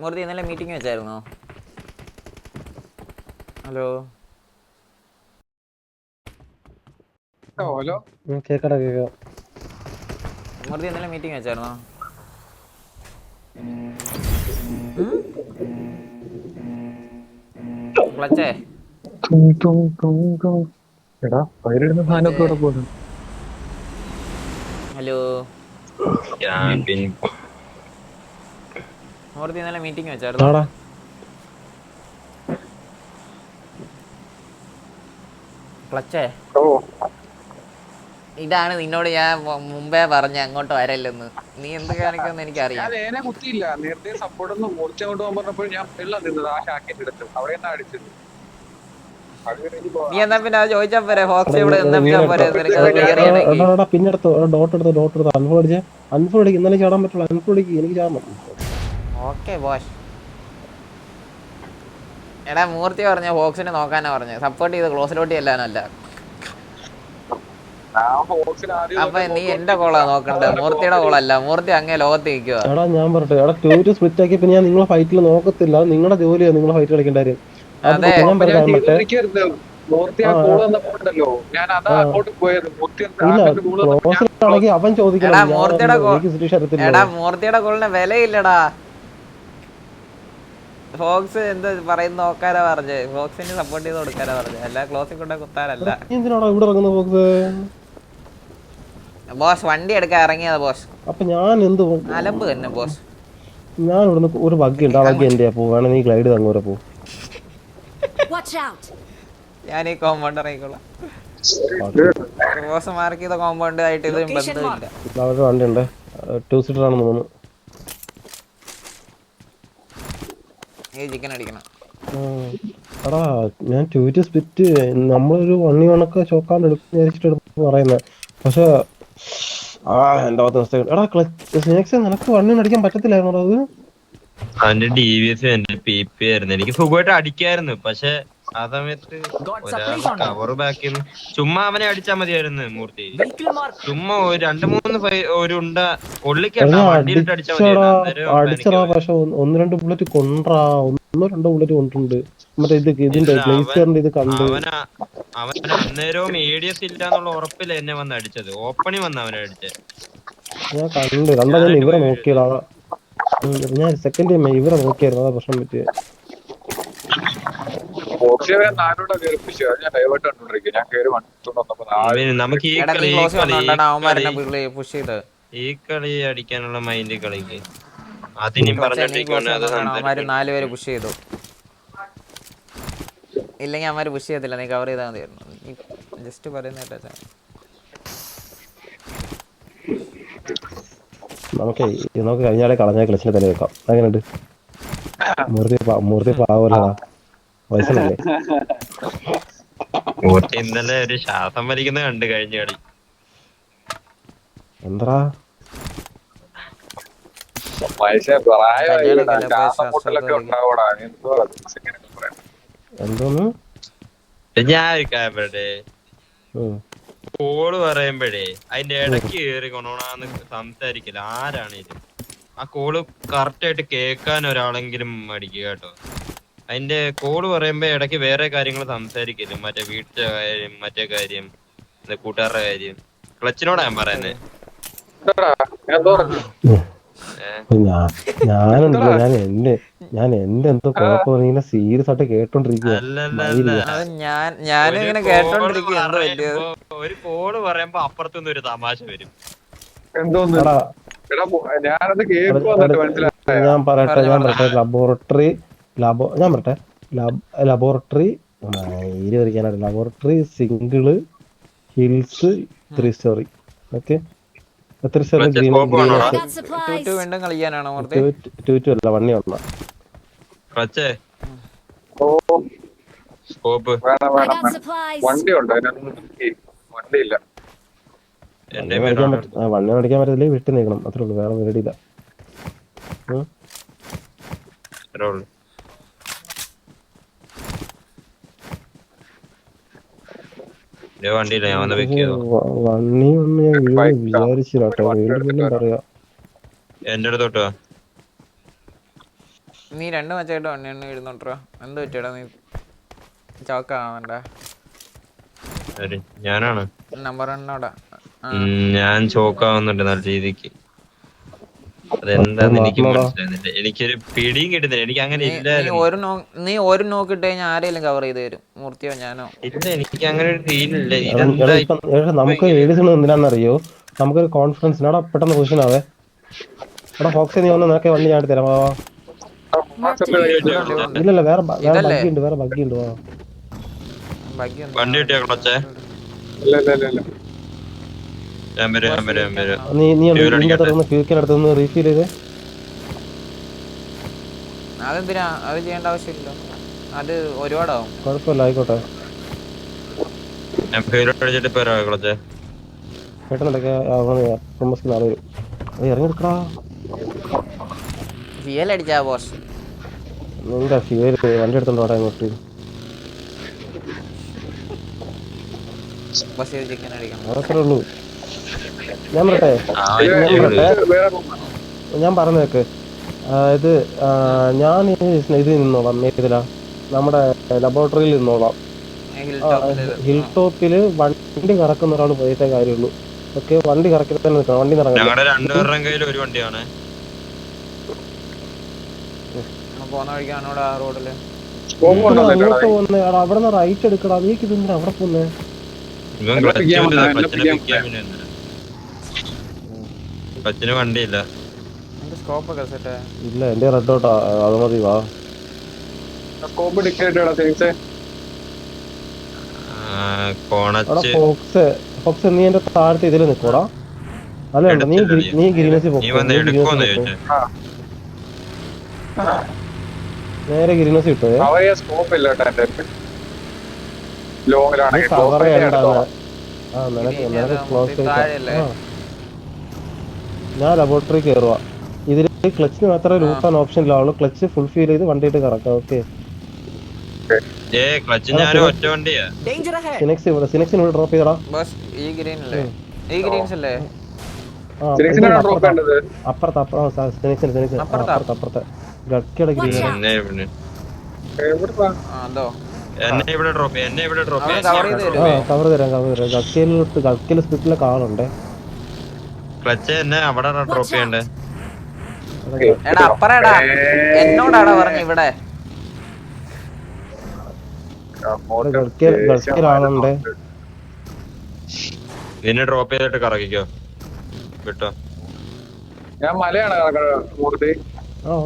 മൂർത്തി ഇന്നലെ meeting വെച്ചായിരുന്നോ? Hello hello കേക്കടാ കേക്കാം. മൂർത്തി ഇന്നലെ മീറ്റിംഗ് വെച്ചായിരുന്നോ? ക്ലച്ചേ എടാ പയറിടുന്ന സാധനമൊക്കെ ഇവിടെ പോകുന്നു. ഹലോ മൂർത്തി ഇന്നലെ മീറ്റിംഗ് വെച്ചായിരുന്നോ? ആടാ ക്ലച്ചേ ഓ ഇതാണ് നിന്നോട് ഞാൻ മുമ്പേ പറഞ്ഞ അങ്ങോട്ട് വരല്ലെന്ന്. നീ എന്ത് കാണിക്കുമെന്ന് എനിക്കറിയാം. ഞാൻ ഏനെ കുത്തിയില്ല. നേരത്തെ സപ്പോർട്ട് ഒന്ന് മൂർച്ച കൊണ്ട് പോകാൻ പറഞ്ഞപ്പോൾ ഞാൻ വെള്ളം തിന്നത് ആ ഷാക്കിന്റെ അടുത്ത് അവിടെ നിന്നാ അടിച്ചത്. നീ എന്നാ പിന്നെ അത് ചോദിച്ചാ പോരെ, ഫോക്സ് ഇവിടെ എന്താ പോരെ, നിനക്ക് അത് ക്ലിയർ വീണെടുത്തോ ചെയ്യണമെങ്കിൽ. പിന്നെടുത്തോ ഡോട്ട് എടുത്തോ അൻഫോൾ അടിച്ച് അൻഫോൾ അടിക്കും. ഇന്നലെ ചാടാൻ പറ്റുള്ളൂ. അൻഫോൾ അടിക്കും. എനിക്ക് ചാടണം. Okay boss. എടാ മൂർത്തി പറഞ്ഞ ഫോക്സിനെ നോക്കാനാ പറഞ്ഞത്, സപ്പോർട്ട് ചെയ്ത് ക്ലോസിലോട്ട് ചെല്ലാനല്ല. അപ്പൊ നീ എന്റെ കോളാ നോക്കണ്ടേ, മൂർത്തിയുടെ കോളല്ല. മൂർത്തി അങ്ങേ ലോകത്ത് നിൽക്കുക. എടാ ഞാൻ പറട്ടെ, എടാ ടു സ്പ്ലിറ്റ് ആക്കി പിന്നെ ഞാൻ നിങ്ങളെ ഫൈറ്റിൽ നോക്കത്തില്ല. നിങ്ങളുടെ ജോലിയാണ് നിങ്ങളെ ഫൈറ്റ് കളിക്കേണ്ട കാര്യം. അതെ ഞാൻ പറയാം മറ്റേ ഇല്ല ക്ലോസിലാണെങ്കിൽ അവൻ ചോദിക്കണം. എടാ മൂർത്തിയുടെ എനിക്ക് സുരേഷ് അറിയത്തില്ല. എടാ മൂർത്തിയുടെ കോളിന് വിലയില്ലടാ. ഫോക്സ് എന്ത് പറയുന്ന നോക്കാനാ പറഞ്ഞ്, ഫോക്സിന് സപ്പോർട്ട് ചെയ്ത് കൊടുക്കാനാ പറഞ്ഞ്, അല്ല ക്ലോസിൽ കൊണ്ട് കുത്താനല്ല. എന്തിനാടാ ഇവിടെ ഇറങ്ങുന്നത് ബോക്സ്? ബോസ് വണ്ടി എടുക്കാൻ ഇറങ്ങിയതാ ബോസ്. അപ്പൊ ഞാൻ എന്ത് അലമ്പ് തന്നെ ബോസ്. ഞാൻ ഇവിടുന്ന് ഒരു ബഗ്ഗി ഉണ്ട്. ആ ബഗ്ഗി എന്റെ പോവാണ്. നീ ഗ്ലൈഡ് അങ്ങോട്ട് പോ. ഞാൻ ഈ കോമ്പൗണ്ട് ഇറങ്ങിക്കോളാം. ബോസ് മാർക്ക് ചെയ്ത കോമ്പൗണ്ട് ആയിട്ട് ഇത് ബന്ധമില്ല. അവരുടെ വണ്ടി ഉണ്ട്. 2 സീറ്റർ ആണെന്ന് തോന്നുന്നു. ഈ ചിക്കൻ അടിക്കണം. എടാ ഞാൻ ട്വീറ്റ് സ്പിറ്റ് നമ്മളൊരു വണ്ണി കണക്ക് ചോക്കാണ്ട് എടുത്ത് പറയുന്നത്. പക്ഷെ എന്റെ ഭാഗത്ത് മിസ്റ്റേക്ക്. എടാ സ്നേക്സ് നിനക്ക് വണ്ണി അടിക്കാൻ പറ്റത്തില്ലായിരുന്നോ? അത് അവന്റെ DVS PP ആയിരുന്നു. എനിക്ക് സുഖമായിട്ട് അടിക്കായിരുന്നു. പക്ഷെ ആ സമയത്ത് കവർ ബാക്കി ചുമ്മാ അവനെ അടിച്ചാ മതിയായിരുന്നു മൂർത്തി. ചുമ്മാ ഒരു 2-3 ഒരു ഉണ്ട കൊള്ളിക്കണ്ട വണ്ടിയിലിട്ട് അടിച്ചാ അടിച്ചടാ. മതിയായിരുന്നു. പക്ഷെ 1-2 ബുള്ളറ്റ് കൊണ്ടാ. 1-2 ബുള്ളറ്റ് കൊണ്ടിട്ടുണ്ട്. മറ്റേ ഇതിന്റെ ഗ്ലേസിയറിന്റെ ഇത് കണ്ട് അവൻ അന്നേരവും ADS ഇല്ല എന്നുള്ള ഉറപ്പില്ല എന്നെ വന്ന് അടിച്ചത്. ഓപ്പണി വന്ന് അവനെ അടിച്ചത് ഞാൻ കണ്ട്. ഞാൻ ഇവരെ നോക്കിയടാ. ഞാൻ സെക്കൻഡ് ടൈം ഇവരെ നോക്കിയായിരുന്നു. അതാ പ്രശ്നം പറ്റിയത്. നമുക്ക് ഈ കളി അടിക്കാനുള്ള മൈൻഡ് കളിക്ക്. അതിനും പറഞ്ഞോണ്ടിരിക്കുവാണ്. 4 പേര് പുഷ് ചെയ്തു. ഇല്ലെങ്കിൽ അവന്മാര് പുഷ് ചെയ്യത്തില്ല. നീ കവർ ചെയ്താൽ മതിയായിരുന്നു. ജസ്റ്റ് പറയുന്ന കേട്ടാ. നമുക്ക് കഴിഞ്ഞാലേ കളഞ്ഞ ക്ലച്ചിന് തല വെക്കാം. അങ്ങനെയുണ്ട്. മൂർത്തി പാവല്ലടാ. വയസ്സനല്ലേ? ഇന്നലെ ഒരു ശ്വാസം വലിക്കുന്ന കണ്ട് കഴിഞ്ഞ കളി. എന്താ എന്തോന്ന് ഞാൻ പറയട്ടെ, കോള് പറയുമ്പോഴേ അതിന്റെ ഇടയ്ക്ക് കയറി കൊണോണാന്ന് സംസാരിക്കില്ല ആരാണേലും. ആ കോള് കറക്റ്റ് ആയിട്ട് കേൾക്കാൻ ഒരാളെങ്കിലും മടിക്കുക കേട്ടോ. അതിന്റെ കോള് പറയുമ്പോ ഇടയ്ക്ക് വേറെ കാര്യങ്ങൾ സംസാരിക്കില്ല. മറ്റേ വീട്ടിലെ കാര്യം, മറ്റേ കാര്യം, കൂട്ടുകാരുടെ കാര്യം. ക്ലച്ചിനോടാ ഞാൻ പറയുന്നത്. ഞാനുണ്ടല്ലോ ഞാൻ എന്റെ എന്തോ കുഴപ്പം ഇങ്ങനെ സീരിയസ് ആയിട്ട് കേട്ടോണ്ടിരിക്കുക. ഞാനിങ്ങനെ കേട്ടോണ്ടിരിക്കുക. എന്തോ വലിയ ഒരു കോള് പറയുമ്പോ അപ്പുറത്തുനിന്ന് ഒരു തമാശ വരും. ഞാൻ പറയട്ടെ laboratory single hills 3 story. Okay, എത്ര സ്റ്റോറി? വീണ്ടും കളിക്കാനാണോ? 2 അല്ല, 1 ഉള്ള വണ്ടി ഉണ്ടോ? വണ്ടിയില്ല. വണ്ണി അടിക്കാൻ പറ്റത്തില്ലേ വിട്ടു നീക്കണം. അത്രേ ഉള്ളൂ, വേറെ പരിപാടിയില്ല. വണ്ണി ഞാൻ വിചാരിച്ചില്ല കേട്ടോ. വീണ്ടും പറയാ എന്റെ അടുത്തോട്ടോ. നീ 2 മച്ചായിട്ട് വണ്ടി ഇരുന്നോട്ടോ. എന്ത് പറ്റിയടാ നീ ചോക്കാവണ്ട? ഞാനാണ് നമ്പർ 1 ഞാൻ ചോക്കാവുന്നുണ്ട് നല്ല രീതിക്ക്. അതെന്താന്ന് എനിക്ക് മനസ്സിലാകുന്നില്ല. എനിക്കൊരു പിടിയും കിട്ടുന്നില്ല. എനിക്ക് അങ്ങനെ നീ ഒരു നോക്കിട്ട് കഴിഞ്ഞാൽ ആരെങ്കിലും കവർ ചെയ്ത് തരും, മൂർത്തിയോ ഞാനോ. ഇല്ല, എനിക്ക് അങ്ങനെ ഒരു ഫീലില്ല. നമുക്ക് ഏത് എന്തിനാന്നറിയോ, നമുക്കൊരു കോൺഫിഡൻസ് എടാ പെട്ടെന്ന് പൊസിഷൻ ആവേ. എടാ ഫോക്സ് നീ വന്ന് നിനക്ക് വണ്ടി ഞാൻ തരാം. ഇല്ലല്ല വേറെ ബഗ്ഗി ഉണ്ട്, വേറെ ബഗ്ഗി ഉണ്ട്. വണ്ടി കിട്ടിയാ കൊച്ചേ. നീ ഫ്യൂക്കിനടുത്ത് റീഫീൽ ചെയ്തേ. അതെന്തിനാ? അത് ചെയ്യേണ്ട ആവശ്യമില്ല, അത് ഒരുപാടാവും. കുഴപ്പമില്ല, ആയിക്കോട്ടെ. പെട്ടെന്നൊക്കെ ഇറങ്ങിയെടുക്കടാ. ഫ്യൂൽ അടിച്ചാ ബോസ്. നിന്റെ ഫ്യൂല് വണ്ടി എടുത്തോണ്ട് വാടാ ഇങ്ങോട്ട്. ചിക്കൻ അടിക്കണം. അത്രേ ഉള്ളൂ. ഞാൻ പറട്ടെ, ഞാൻ പറഞ്ഞേക്ക്. ഇത് ഞാൻ ഇത് നിന്നോളാം, ഏതിലാ നമ്മുടെ ലബോറട്ടറിയിൽ നിന്നോളാം. ഹിൽ ടോപ്പില് വണ്ടി കറക്കുന്ന ഒരാൾ പോയിട്ടേ കാര്യമുള്ളൂ. ഓക്കെ, വണ്ടി കറക്കി തന്നെ നിൽക്കണം. വണ്ടി അവിടെ നിന്ന് റൈറ്റ് എടുക്കടാ. നീക്ക് ഇതെന്താ അവിടെ പോന്നേ? വണ്ടിയില്ല. ഇല്ല, എന്റെ റെഡ് ഔട്ടാ. അത് മതി, വാ. ഫോക്സ് നീ എന്റെ താഴത്തെ ഇതില് നിക്കോടാ. അല്ല, നീ ഗ്രീനസിൽ നേരെ ഗ്രീനസ് കിട്ടുവേ. ഞാൻ ലബോറട്ടറി കയറുക. ഇതില് ക്ലച്ചിന് മാത്രമേ ലൂട്ടാൻ ഓപ്ഷൻ ഇല്ലാവുള്ളൂ. ക്ലച്ച് ഫുൾ ഫീൽ ചെയ്ത് വണ്ടിയിട്ട് കറക്കാം. ഓക്കെ, സിനക്സിന് ഇവിടെ ഡ്രോപ്പ് ചെയ്തടാ. അപ്പുറത്തെ ഗക്കിയുടെ ഗ്രീൻ. കവർ തരാം. ഗക്കിയില് സ്പിറ്റിലൊക്കെ ആളുണ്ടേ. എന്നോടാടാ പറഞ്ഞു ഇവിടെ ആളുണ്ട്. നിന്നെ ഡ്രോപ്പ് ചെയ്തിട്ട് കറക്കിക്കോ വിട്ടോ. ഞാൻ മലയാണ്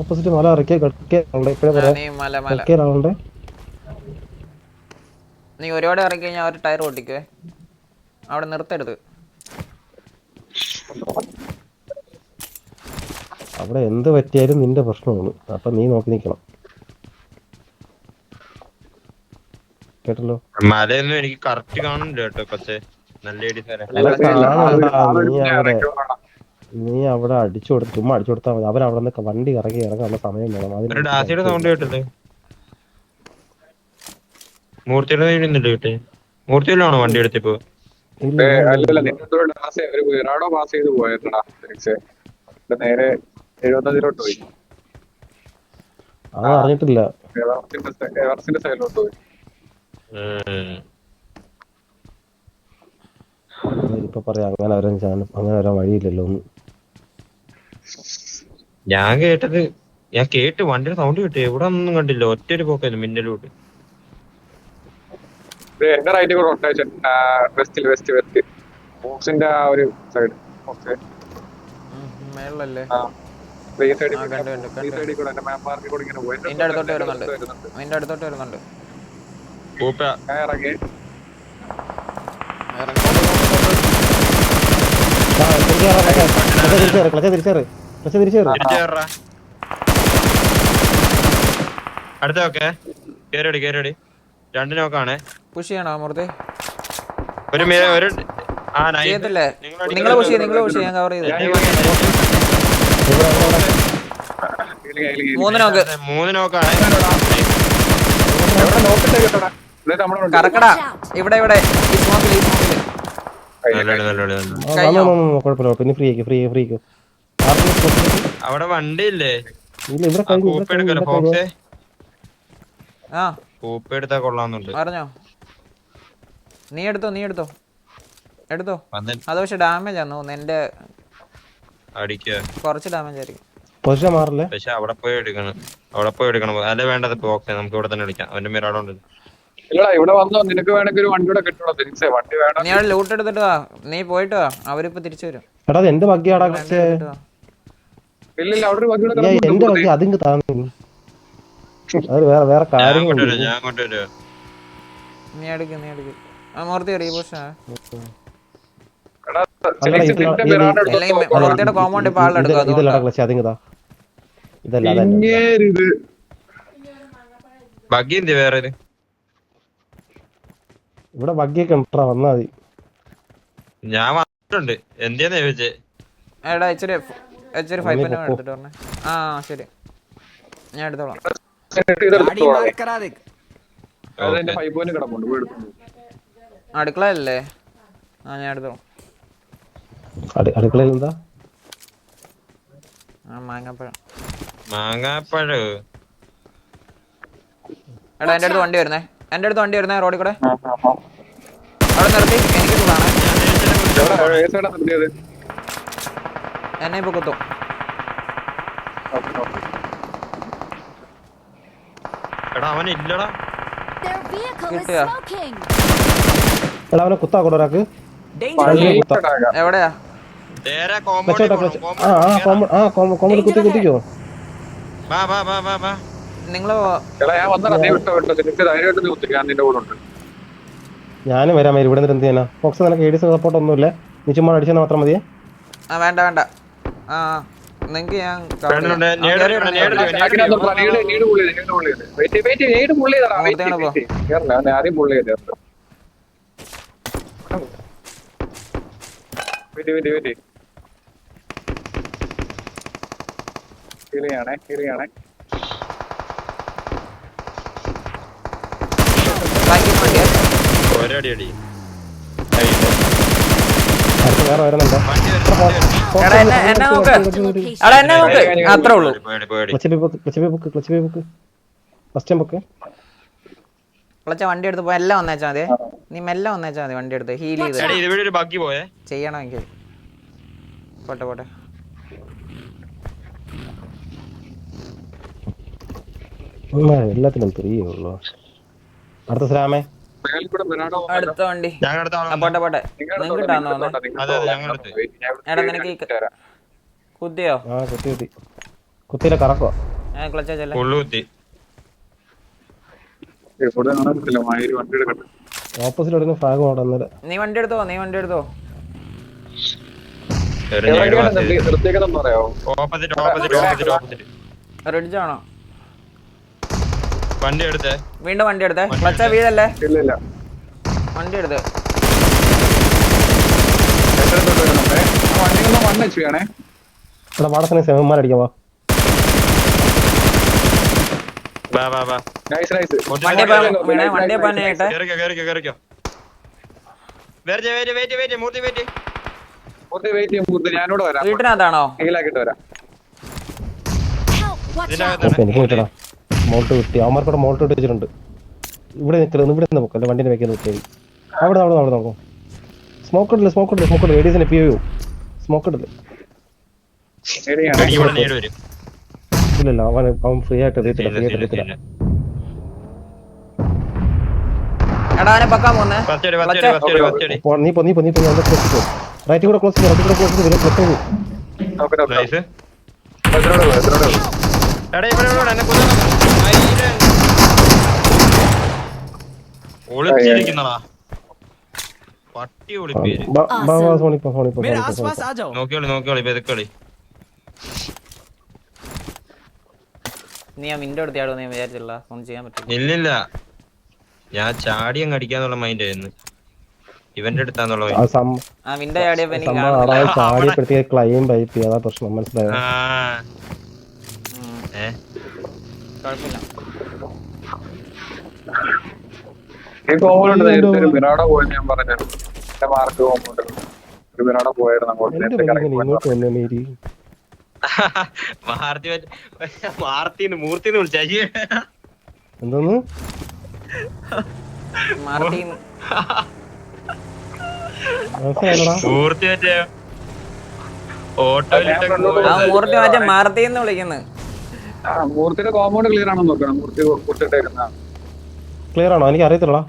ഓപ്പോസിറ്റ് മല ഇറക്കിയ ഗക്കിയാളുണ്ട്. നീ ഒരുപാട് ഇറക്കി കഴിഞ്ഞാൽ ഒരു ടയർ ഓട്ടിക്കുവേ, അവിടെ നിർത്തരുത്. അവിടെ എന്ത് പറ്റിയാലും നിന്റെ പ്രശ്നമാണ്. അപ്പൊ നീ നോക്കി നിക്കണം, കേട്ടല്ലോ. മലയൊന്നും എനിക്ക് കറക്റ്റ് കാണുന്നില്ല കേട്ടോ. പക്ഷേ നല്ല നീ അവിടെ അടിച്ചു കൊടുത്ത് ചുമ്മാ അടിച്ചു കൊടുത്താൽ മതി. അവരവിടെ നിന്ന് വണ്ടി ഇറങ്ങി ഇറങ്ങാനുള്ള സമയം വേണം. സൗണ്ട് കേട്ടല്ലേ? മൂർത്തിയുടെ കിട്ടേ. മൂർത്തിയിലാണോ വണ്ടി എടുത്തിപ്പോ? നേരെ 75 പോയി. അത് അറിഞ്ഞിട്ടില്ല. സൈഡിലോട്ട് പോയി. ഇപ്പൊ പറയാം, അങ്ങനെ വരാൻ വഴിയില്ലല്ലോ. ഒന്ന് ഞാൻ കേട്ട് വണ്ടിയുടെ സൗണ്ട് കിട്ടി. എവിടെ ഒന്നും കണ്ടില്ല. ഒറ്റൊരു പോക്കായിരുന്നു മിന്നലോട്ട്. എന്റെ റൈറ്റ് കൂടെ റൊട്ടേഷൻ വെസ്റ്റ് ബോക്സിന്റെ ആ ഒരു സൈഡ്. ഓക്കെ, മേളല്ലേ? നിന്റെ അടുത്തോട്ട് വരുന്നുണ്ട്. ഇറങ്ങി അടുത്തൊക്കെ കേരടി 2 നോക്കാണേ. പുഷ് ചെയ്യണോ മൂർത്തി? ഒരു ചെയ്യത്തില്ലേ? നിങ്ങളെ പുഷ് ചെയ്യാൻ കവർ ചെയ്ത് 3 നോക്കാണ്. കറക്കടാ ഇവിടെ കുഴപ്പമില്ല. അവിടെ വണ്ടി ഇല്ലേ? ഇല്ല ഇവിടെ കഴിഞ്ഞു ഇവിടെ കൂപ്പ് കഴിഞ്ഞു എടുക്കല്ലോ ഇവിടെ കഴിഞ്ഞു ഫോക്സേ. ആ കൂപ്പ് എടുത്താ കൊള്ളാന്നുണ്ട്. പറഞ്ഞോ. നീ എടുത്തോ എടുത്തോ. വന്നിട്ട് അത് പക്ഷെ ഡാമേജ് ആന്ന് തോന്നുന്നു. എന്റെ അടിക്കുക. കുറച്ച് ഡാമേജ് ആയിരിക്കും. പൊസിഷൻ മാറില്ലേ പക്ഷെ അവിടെ പോയി എടുക്കണം. അല്ല വേണ്ടത് ഫോക്സേ, നമുക്ക് ഇവിടെ തന്നെ വിളിക്കാം. അവന്റെ മിറാഡുണ്ട്. ഇല്ലടാ ഇവിടെ വന്നോ, നിനക്ക് വേണമെങ്കിൽ ഒരു വണ്ടി കൂടെ കിട്ടണോ തിരിച്ചേ. വണ്ടി വേണം. നീ അവിടെ ലൂട്ട് എടുത്തിട്ട് വാ. നീ പോയിട്ട് വാ, അവരിപ്പോ തിരിച്ചു വരും. എടാ അത് എന്റെ ഭാഗ്യാടാ പക്ഷേ ഇല്ല അവിടെ ഒരു വണ്ടി കൂടെ എന്റെ കിടപ്പുണ്ട്. ഭാഗ്യം അതിങ്ങ് താന്നു അത് വേറെ ഞാൻ കാര്യങ്ങളുണ്ട് അങ്ങോട്ട് വരും. നീ എടുക്ക് മൂർത്തി റീപോഷൻ. എടാ, അല്ലടാ, ചെറിയ ഇത് നിന്റെ ഇത് മിറാഡ് എടുത്തോ. അല്ലെങ്കിൽ മൂർത്തിയുടെ കോമ്പൗണ്ട് ഇപ്പൊ ആളെടുക്കും. ഇതല്ലടാ അതുകൊണ്ടാ ക്ലച്ച് അതിങ്ങതാ ഇതല്ല അതല്ല ഇങ്ങേരിത്. ബഗ്ഗി എന്ത് വേറെ ഇത്? ഇവിടെ ബഗ്ഗിയൊക്കെ ഉണ്ടാ വന്നാ മതി ഞാൻ വന്നിട്ടുണ്ട്. എന്തിനാ ചോദിച്ചേ? എടാ ഇച്ചിരി 5 മിനിറ്റ് എടുത്തിട്ട് പറഞ്ഞേ. ആ ശരി, ഞാൻ എടുത്തോളാം. അതെന്റെ 5 പോയിന്റ് കിടപ്പുണ്ട്. പോയി എടുത്തോണ്ട് പോ. അടുക്കളയല്ലേ? ആ ഞാൻ എടുത്തോളാം. അടുക്കളയിൽ എന്താ മാങ്ങാപ്പഴം. മാങ്ങാപ്പഴം. എടാ എന്റെ അടുത്ത് വണ്ടി വരുന്നേ റോഡിൽ കൂടെ. അവിടെ നിർത്തി. എനിക്ക് സുഖാണ്. എവിടെ ഏത് സൈഡാ നിർത്തിയത്? എന്നെ ഇപ്പൊ കുത്തും. എടാ അവനില്ലടാ. Their vehicle is കിട്ടിയോ? smoking. എടാ അവനെ കുത്താ കൂടെ ഒരാൾക്ക് എവിടെയാ? നേരെ ക്ലച്ച് കോമ്പൗണ്ട് കുത്തിക്കോ നിങ്ങള് എടാ ഞാൻ വന്നടാ, നീ വിട്ടോ നിനക്ക് ധൈര്യമായിട്ട് നീ കുത്തിക്ക്. ഞാൻ നിന്റെ കൂടെ ഉണ്ട്. ഞാനും വരാൻ ഇവിടെ നിന്ന് എന്ത് ചെയ്യാനാ ഫോക്സ് നിനക്ക് ഏഡീസ് സപ്പോർട്ട് ഒന്നുമില്ല. നീ ചുമ്മാ അടിച്ചാൽ മാത്രം മതിയെ. വേണ്ട ആ നിങ്ങക്ക് ഞാൻ ആദ്യം പുള്ളി ചെയ്ത് ഹീറിയാണേ. ഒരടി അടി. അടുത്ത് വേറെ വരുന്നുണ്ടോ എന്നെ നോക്ക്. അത്രേ ഉള്ളൂ. Clutch book first time book വിളിച്ച വണ്ടി എടുത്ത് പോയി എല്ലാം വന്നേച്ചാ മതി. നീ മെല്ലെ വന്നേച്ചാ മതി. വണ്ടി എടുത്ത് ഹീൽ ചെയ്ത് ഇവിടെ ഒരു ബഗ്ഗി പോയേ ചെയ്യണമെങ്കിൽ. പോട്ടെ എല്ലാത്തിനും 3 ഉള്ളു. അടുത്ത ശ്രാമേ അടുത്ത വണ്ടി. പോട്ടെ നിങ്ങക്ക് കിട്ടാന്ന് തോന്നുന്നു. എടാ നിനക്ക് കുത്തിയോ? ആ കുത്തി കുത്തിയില്ല കറക്കോ ഞാൻ ക്ലച്ചാ ചെല്ല. ഓപ്പോസിറ്റ് എടുക്കുന്ന ഫ്ലാഗ് ഓടുന്നത്. നീ വണ്ടി എടുത്തോ. റെഡ്ജ് ആണോ? വീണ്ടും വണ്ടി എടുത്തേ. ക്ലച്ചാ വീഴല്ലേ? വണ്ടി എടുത്ത് ഇവിടെ വാടകനെ സെവന്മാരടിക്കാവാ. വണ്ടിയെ പണിയായിട്ടെ. വീട്ടിനകത്താണോ? എനിക്ക് കിട്ടണം മോൾട്ട് കിട്ടി. അവന്മാർക്കൂടെ മോൾട്ട് ഇട്ട് വെച്ചിട്ടുണ്ട്. ഇവിടെ നിൽക്കരുത്. ഇവിടെ നിന്ന് നോക്കല്ലേ വണ്ടിനെ വെക്കുന്നത് കിട്ടിയത്. അവിടെ നോക്കും. സ്മോക്ക് ഇടില്ല ഏഡീസിനെ പി യു സ്മോക്ക് ഇടില്ല. ഇല്ലല്ല അവൻ ഫ്രീ ആയിട്ട് എത്തിയിട്ടില്ല. നീ റൈറ്റ് കൂടെ ക്ലോസ് ഒളിച്ചിരിക്കുന്നടാ പട്ടി ഒളിപ്പേര്. നോക്കിയോളി പെതുക്കളി. നീ ആ വിൻഡോ എടുത്തിയാടോ? നീ വിചാരിച്ചില്ല ഒന്നും ചെയ്യാൻ പറ്റില്ല. ഇല്ലില്ല, ഞാൻ ചാടി അങ്ങ് അടിക്കാന്നുള്ള മൈൻഡ് ആയിരുന്നു. ഇവന്റെ അടുത്താന്നുള്ള ആ വിൻഡോ ചാടിയപ്പോ എനിക്ക് ക്ലൈം പൈപ്പ് അതാ പ്രശ്നം. മനസ്സിലായോ? കുഴപ്പമില്ല. ഒരു മിറാഡ പോയെന്ന് ഞാൻ പറഞ്ഞു. എന്റെ മാർക്ക് പോകുന്നുണ്ട്. ഒരു മിറാഡ പോയായിരുന്നു അങ്ങോട്ട്. മൂർത്തിന്ന് വിളിച്ചാ എന്തോന്ന് മാർട്ടിൻ മനസ്സിലായില്ലടാ മൂർത്തി മറ്റേ ഓട്ടോയിലിട്ട് ആ മൂർത്തി മറ്റേ മാർത്തിന്ന് വിളിക്കുന്നത്. മൂർത്തിയുടെ കോമ്പൗണ്ട് ക്ലിയർ ആണോ നോക്കണം. മൂർത്തി കൊടുത്തിട്ടേക്കുന്ന ക്ലിയർ ആണോ എനിക്ക് അറിയത്തില്ലടാ.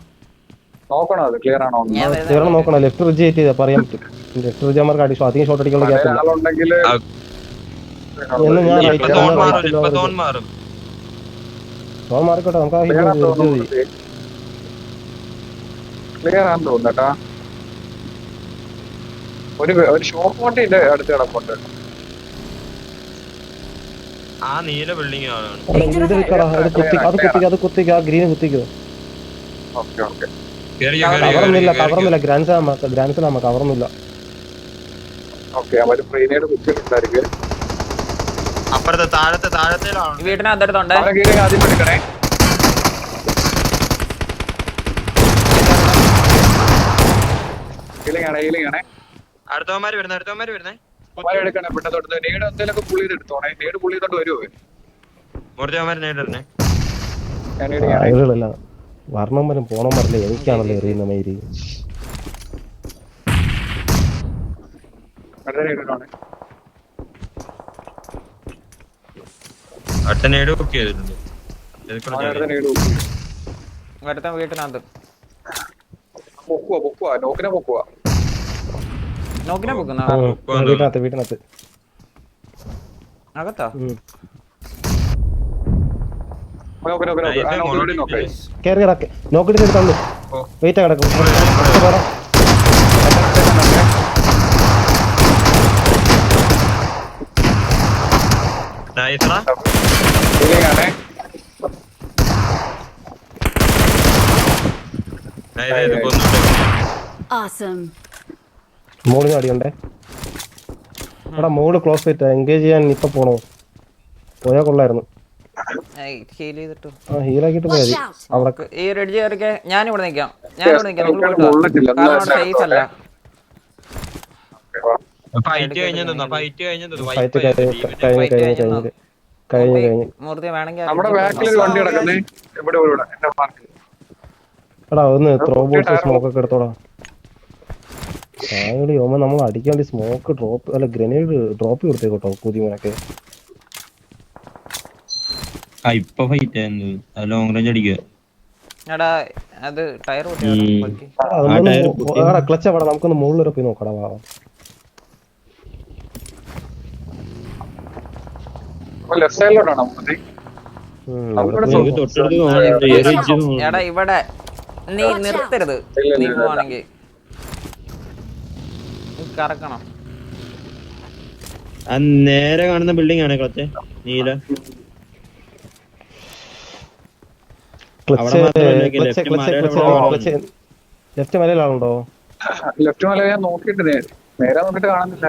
നോക്കണോ അത് ക്ലിയർ ആണോ ഞാൻ ക്ലിയർ ആണോ നോക്കണം. ലെഫ്റ്റ് റിജ് ചെയ്ത് ചെയ്താൽ പറയാൻ പറ്റും. ലെഫ്റ്റ് റിജ് അമ്മർക്ക് അടിച്ചു അധികം ഷോട്ട് അടിക്കാനുള്ള ഗ്യാപ്പ് ഇല്ല. ആളുണ്ടെങ്കിൽ എന്ന് ഞാൻ ഇപ്പൊ തോൺ മാറും. മാറിക്കോട്ടെ നമുക്ക് ആ ക്ലിയർ ആണെന്ന് ഹിറ്റ് തോന്നുന്നു. ക്ലിയർ ആണെന്ന് തോന്നുന്നേട്ടാ. ഒരു ഷോപ്പ് വണ്ടിന്റെ അടുത്ത് കിടപ്പുണ്ട്. ആ നീല ബിൽഡിംഗ് ആണ്. ഇത് വിൽക്കടാ. അത് കുത്തിക്ക് ആ ഗ്രീൻ കുത്തിക്കോ. ഓക്കെ ഓക്കെ കവറൊന്നുമില്ല ഗ്രാൻഡ് സ്ലാം കവറൊന്നുമില്ല. ഓക്കെ അവര് പ്രീനേഡ് കുത്തിയിട്ടുണ്ടായിരിക്കും. അപ്പുറത്തെ താഴത്തേലാണ്. വീട്ടിനകത്തെടുത്തോണ്ട് അവരെ കീഴിൽ ആദ്യം എടുക്കണേ. ഹീലിംഗ് ആണേ. അടുത്തവന്മാര് വരുന്നേ അവരെ എടുക്കണേ പെട്ടെന്ന്. നീട് എന്തെങ്കിലുമൊക്കെ പുള്ളി എടുത്തോണേ. നീട് പുള്ളി തൊട്ട് വരുവോ? മൂർത്തിമാര് നേരിടണേ. ഞാൻ നീട് ചെയ്യാനേ. ആളുകളല്ല വരണം വരും പോണം വരല്ലേ എനിക്കാണല്ലോ എറിയുന്ന മയില്. അടുത്ത നീടിട്ടാണേ. അടുത്ത നേട് ബുക്ക് ചെയ്തിട്ടുണ്ട്. അടുത്ത നീട് കുത്തി. ഒരുത്തൻ വീട്ടിനകത്ത് പൊക്കുവാ നോക്കിനെ പൊക്കുവാ. നോക്കിനാ പൊക്കുന്ന വീട്ടിനകത്ത് അകത്താ. നോക്കേ. കയറി കിടക്ക് നോക്കിട്ട് എടുത്തോണ്ട് വെയിറ്റ് കിടക്കും. ഹീലിംഗ് ആണേ. Awesome. മോളിന് അടിയുണ്ടേ. എടാ മോള് ക്ലോസ് ചെയ്തിട്ട് എൻഗേജ് ചെയ്യാൻ ഇപ്പൊ പോണോ? പോയാ കൊള്ളായിരുന്നു. ഹീൽ ചെയ്തിട്ടു. ആ ഹീലാക്കിട്ട് പോയാ മതി. അവിടെ ഈ റെഡി കയറിക്കെ ഞാനിവിടെ നിൽക്കാം. നിങ്ങൾ പോയിട്ടോ. കാരണം സേഫ് അല്ല. ഫൈറ്റ് കഴിഞ്ഞു. കഴിഞ്ഞ് മൂർത്തി വേണമെങ്കിൽ നമ്മുടെ ബാക്കിൽ ഒരു വണ്ടി കിടക്കുന്നേ. ഇവിടെ എന്റെ മാർക്ക്. എടാ ഒന്ന് ത്രോ ബോൾസ് സ്മോക്ക് ഒക്കെ എടുത്തോടാ. നമ്മൾ അടിക്കാൻ വേണ്ടി സ്മോക്ക് ഡ്രോപ്പ് അല്ല ഗ്രനേഡ് ഡ്രോപ്പ് കൊടുത്തേക്കോട്ടോ പുതിയമോനൊക്കെ. ഇപ്പൊ ഫൈറ്റ് ലോങ് റേഞ്ച് അടിക്കുക. എടാ അത് ടയർ ക്ലച്ച് അവിടെ നമുക്കൊന്ന് മുകളിൽ വരെ പോയി നോക്കടാ. വാ ലെഫ്റ്റ് സൈഡിലോട്ടാണോ? എടാ ഇവിടെ നീ നിർത്തരുത്. നീ പോവാണെങ്കിൽ കറക്കണം. നേരെ കാണുന്ന ബിൽഡിംഗ് ആണ് ക്ലച്ച് നീല. ലെഫ്റ്റ് മലയിലാണുണ്ടോ? ലെഫ്റ്റ് മല ഞാൻ നോക്കിട്ട് നേരെ നോക്കിട്ട് കാണുന്നില്ല.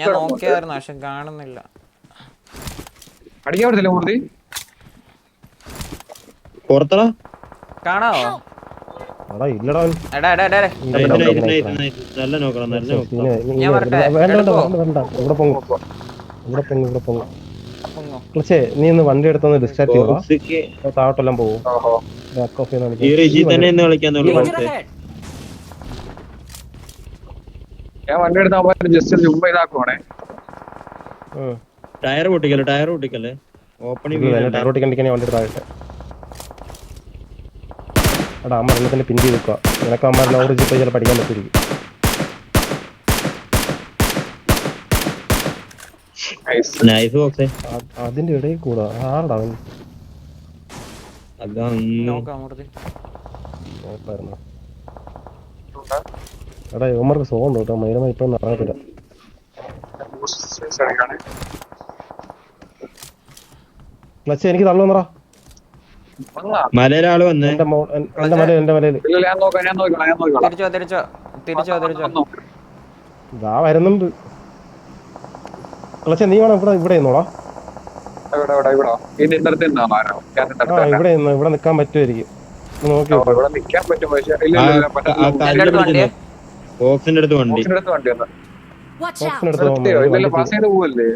ഞാൻ നോക്കിയായിരുന്നു പക്ഷെ കാണുന്നില്ല. അടിക്കാൻ പറ്റത്തില്ല മൂർത്തി. പുറത്തടാ കാണാവോ? ഇല്ലടാ എടാ നല്ല നോക്കണം. ഞാൻ വരട്ടെ. ഇവിടെ പൊങ്ങും. ക്ലച്ചേ നീ ഒന്ന് വണ്ടി എടുത്തൊന്ന് ഡിസ്റ്റാർട്ട് ചെയ്യുക. താഴോട്ടെല്ലാം പോകും. ഞാൻ വണ്ടി എടുത്താൽ ജസ്റ്റ് ചുമ്പ ഇതാക്കുവാണേ. ടയർ പൊട്ടിക്കല്ലേ ഓപ്പണിംഗ് ടയർ പൊട്ടിക്കണ്ടിരിക്കാൻ വണ്ടി എടുത്താകട്ടെ. എടാ അമ്മ എണ്ണത്തിന്റെ പിൻ ചെയ്ത് വെക്കുക. നിനക്ക് അമ്മ ലോറേജ് പോയി ചില പഠിക്കാൻ പറ്റിയിരിക്കും. അതിന്റെ ഇടയിൽ കൂടാ ആരടാ അവൻ എടാ ഇവന്മാർക്ക് സോണ്ട് കേട്ടോ. മൈരമ ഇപ്പൊ നടക്കത്തില്ല. ക്ലച്ച് എനിക്ക് തള്ളു വന്നടാ. മലയിലാള് വന്ന് എന്റെ മലയില് തിരിച്ചോ. ഇതാ വരുന്നുണ്ട്. ക്ലച്ച് നീ വേണം ഇവിടെ നിന്നോടാ. ഇവിടെ നിക്കാൻ പറ്റുമായിരിക്കും. നോക്കി ബോക്സിന്റെ അടുത്ത് വണ്ടി. Watch out! ഓപ്ഷൻ എടുത്ത് നിർത്തിയോ ഇല്ലല്ലോ പാസ് ചെയ്ത് പോവല്ലേ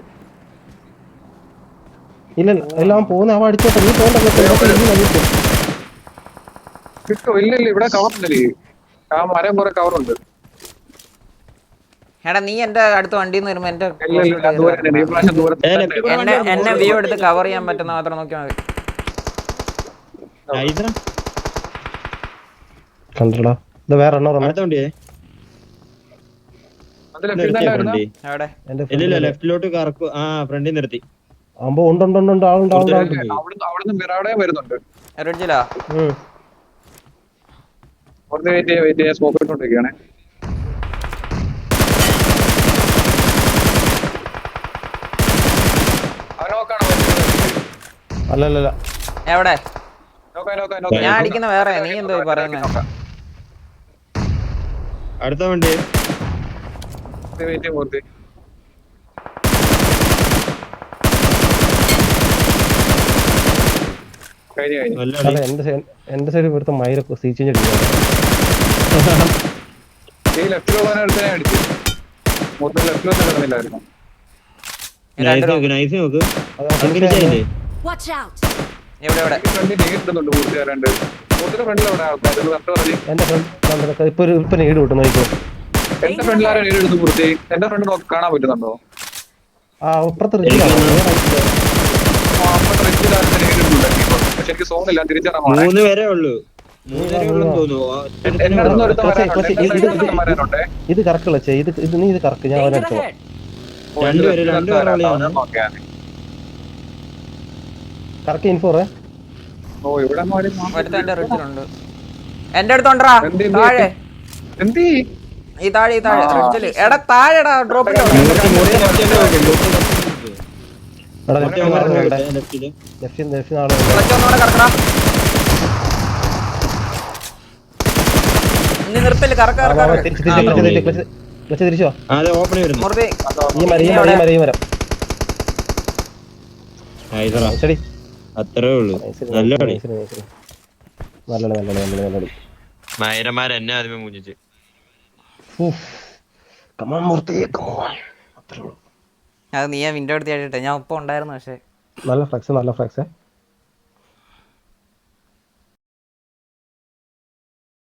ഇല്ല എല്ലാം പോകുന്ന അവ അടിച്ചോട്ടെ നീ പോകണ്ടല്ലോ കിട്ടോ ഇല്ല ഇവിടെ കവറില്ലേ ആ മരം കുറെ കവറുണ്ട് എടാ നീ എന്റെ അടുത്ത് വണ്ടിയിൽ നിന്ന് വരുമ്പോ എന്റെ ഇല്ല ഞാൻ ദൂരെ തന്നെ, ഈ പ്രാവശ്യം ദൂരത്ത് ഏ, തന്നെ. left കൂടെ വണ്ടി എന്നെ വന്നു. വ്യൂ എടുത്ത് കവർ ചെയ്യാൻ പറ്റുന്ന മാത്രം നോക്കിയാൽ മതി. ഹൈദരാ, കണ്ടടാ ഇത് വേറെ എണ്ണ അടുത്ത വണ്ടിയേ അത് left ൽ തന്നെ വരുന്നോ? വണ്ടി. എവിടെ എന്റെ ഇല്ലില്ല, ലെഫ്റ്റിലോട്ട് കറക്കും. ആ ഫ്രണ്ടിൽ നിർത്തി. ആകുമ്പോ ഉണ്ട് ആളുണ്ട് അവിടുന്ന് മിറാടെ വരുന്നുണ്ട് റിഡ്ജിലാ? കുറച്ച് വെയിറ്റ് ചെയ്യാൻ സ്മോക്ക് ഇട്ടോണ്ടിരിക്കുകയാണെ അല്ലല്ല എവിടെ? നോക്കാം ഞാൻ അടിക്കുന്ന വേറെ, നീ എന്തോ പറയുന്നത്? അടുത്ത വണ്ടി വെയിറ്റ് ചെയ്യാൻ മൂർത്തി കഴിഞ്ഞു നല്ല അല്ല എന്റെ സൈഡ് ഇവിടുത്തെ മയിലൊക്കെ സീ ചേഞ്ച് ഈ ലെഫ്റ്റിൽ പോകാൻ അടുത്ത് ഞാൻ അടിച്ചു മൂർത്തി ലെഫ്റ്റിൽ കിടന്നില്ലായിരുന്നു നൈസ് നോക്ക്. അംഗീകരിച്ചില്ലേ? Watch out! എവിടെ എവിടെ? ഫ്രണ്ടിൽ നേരിടുന്നുണ്ട് മൂർത്തി വരാണ്ട് മൂർത്തിയുടെ ഫ്രണ്ടിൽ എവിടെ ആൾക്കാർ പറഞ്ഞു എന്റെ ഫ്രണ്ട് ഇപ്പൊ നീട് കിട്ടും നോക്കോ. എന്റെ ഫ്രണ്ടിൽ ആരും നേരിടുന്നു മൂർത്തി എന്റെ ഫ്രണ്ട് കാണാൻ പറ്റുന്നുണ്ടോ ആ ഇപ്പുറത്തെ അപ്പത്തെ റിച്ചിൽ ആരും നേരിടുന്നുണ്ട് പക്ഷെ എനിക്ക് സോണില്ല തിരിച്ചറിയാൻ 3 പേരേ ഉള്ളൂ. 3 പേരേ ഉള്ളൂ തോന്നുന്നു. എന്റെ അടുത്ത് ഒരുത്തൻ വരാനുണ്ട് ഇത് കറക്റ്റ് വെച്ചേ ഇത് നീ ഇത് കറക്റ്റ് ഞാൻ അവനടുത്തോ രണ്ടുപേര് കളിയാണ്. കറക്റ്റ് ഇൻഫോറേ ഓ ഇവിടെ ഒരുത്ത എന്റെ റിഡ്ജിലുണ്ട്. എന്റെ അടുത്തുണ്ടാ താഴെ, എന്തി ഈ താഴെ റിഡ്ജില്. എടാ താഴെടാ ഡ്രോപ്പിലോ. ലെഫ്റ്റ് നാളെ ഒന്നുകൂടെ കറക്കടാ. ഇനി നിർത്തില്ല, തിരിച്ചോ അതെ, ഓപ്പൺ വരുന്നു. മൂർത്തി ഈ മരം ഹൈദരാ, ശരി അത്രേ ഉള്ളൂ. നല്ല കളി. നല്ല മൈരന്മാർ എന്നെ ആദ്യമേ മുഞ്ചിച്ച്. അത് നീ വിൻഡോ എടുത്ത് ഞാൻ ഇപ്പൊ ഉണ്ടായിരുന്നു. പക്ഷെ നല്ല ഫ്ലെക്സ്